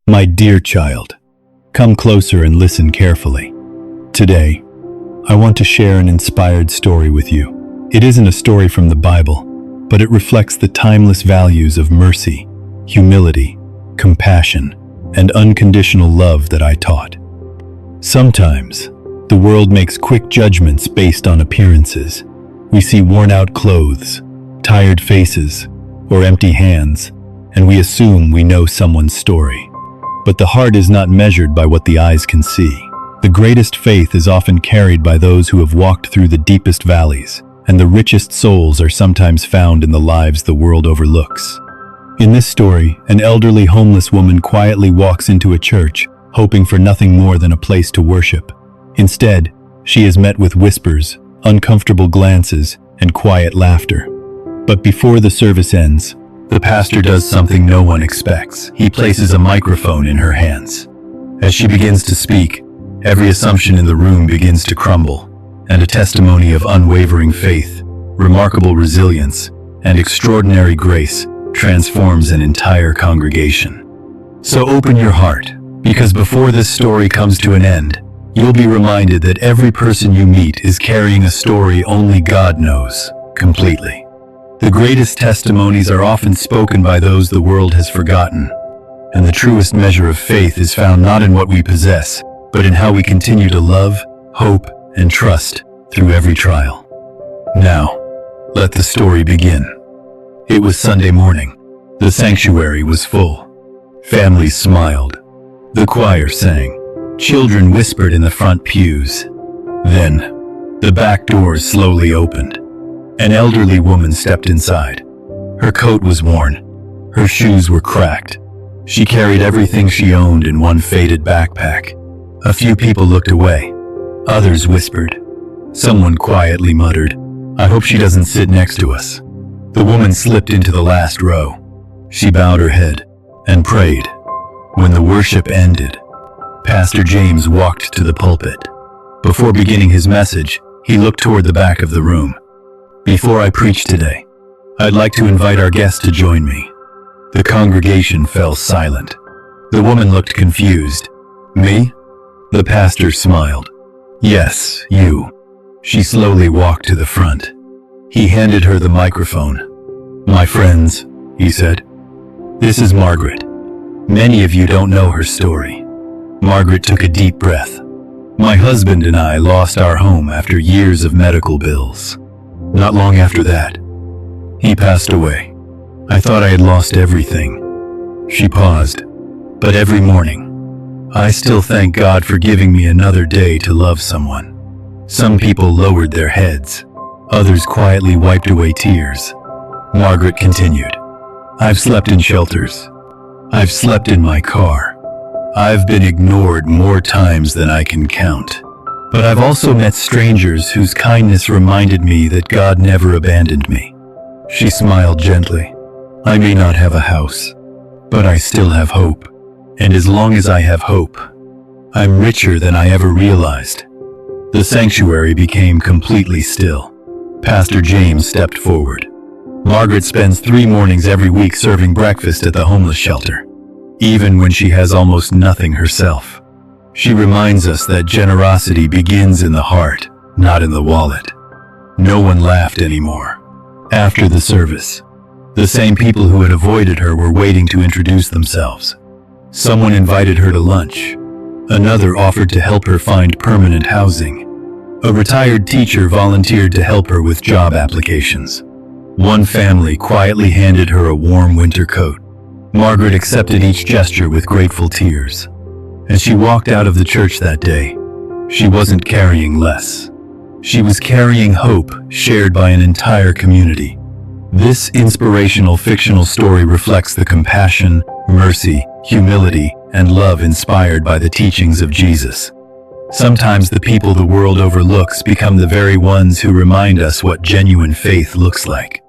My dear child, come closer and listen carefully. Today, I want to share an inspired story with you. It isn't a story from the Bible, but it reflects the timeless values of mercy, humility, compassion, and unconditional love that I taught. Sometimes, the world makes quick judgments based on appearances. We see worn-out clothes, tired faces, or empty hands, and we assume we know someone's story. But the heart is not measured by what the eyes can see. The greatest faith is often carried by those who have walked through the deepest valleys, and the richest souls are sometimes found in the lives the world overlooks. In this story, an elderly homeless woman quietly walks into a church, hoping for nothing more than a place to worship. Instead, she is met with whispers, uncomfortable glances, and quiet laughter. But before the service ends, the pastor does something no one expects. He places a microphone in her hands. As she begins to speak, every assumption in the room begins to crumble, and a testimony of unwavering faith, remarkable resilience, and extraordinary grace transforms an entire congregation. So open your heart, because before this story comes to an end, you'll be reminded that every person you meet is carrying a story only God knows completely. The greatest testimonies are often spoken by those the world has forgotten, and the truest measure of faith is found not in what we possess, but in how we continue to love, hope, and trust through every trial. Now, let the story begin. It was Sunday morning. The sanctuary was full. Families smiled. The choir sang. Children whispered in the front pews. Then, the back doors slowly opened. An elderly woman stepped inside. Her coat was worn. Her shoes were cracked. She carried everything she owned in one faded backpack. A few people looked away. Others whispered. Someone quietly muttered, "I hope she doesn't sit next to us." The woman slipped into the last row. She bowed her head and prayed. When the worship ended, Pastor James walked to the pulpit. Before beginning his message, he looked toward the back of the room. "Before I preach today, I'd like to invite our guests to join me." The congregation fell silent. The woman looked confused. "Me?" The pastor smiled. "Yes, you." She slowly walked to the front. He handed her the microphone. "My friends," he said, "this is Margaret. Many of you don't know her story." Margaret took a deep breath. "My husband and I lost our home after years of medical bills. Not long after that, he passed away. I thought I had lost everything." She paused. "But every morning, I still thank God for giving me another day to love someone." Some people lowered their heads. Others quietly wiped away tears. Margaret continued, "I've slept in shelters. I've slept in my car. I've been ignored more times than I can count. But I've also met strangers whose kindness reminded me that God never abandoned me." She smiled gently. "I may not have a house, but I still have hope. And as long as I have hope, I'm richer than I ever realized." The sanctuary became completely still. Pastor James stepped forward. "Margaret spends 3 mornings every week serving breakfast at the homeless shelter, even when she has almost nothing herself. She reminds us that generosity begins in the heart, not in the wallet." No one laughed anymore. After the service, the same people who had avoided her were waiting to introduce themselves. Someone invited her to lunch. Another offered to help her find permanent housing. A retired teacher volunteered to help her with job applications. One family quietly handed her a warm winter coat. Margaret accepted each gesture with grateful tears. As she walked out of the church that day, she wasn't carrying less. She was carrying hope shared by an entire community. This inspirational fictional story reflects the compassion, mercy, humility, and love inspired by the teachings of Jesus. Sometimes the people the world overlooks become the very ones who remind us what genuine faith looks like.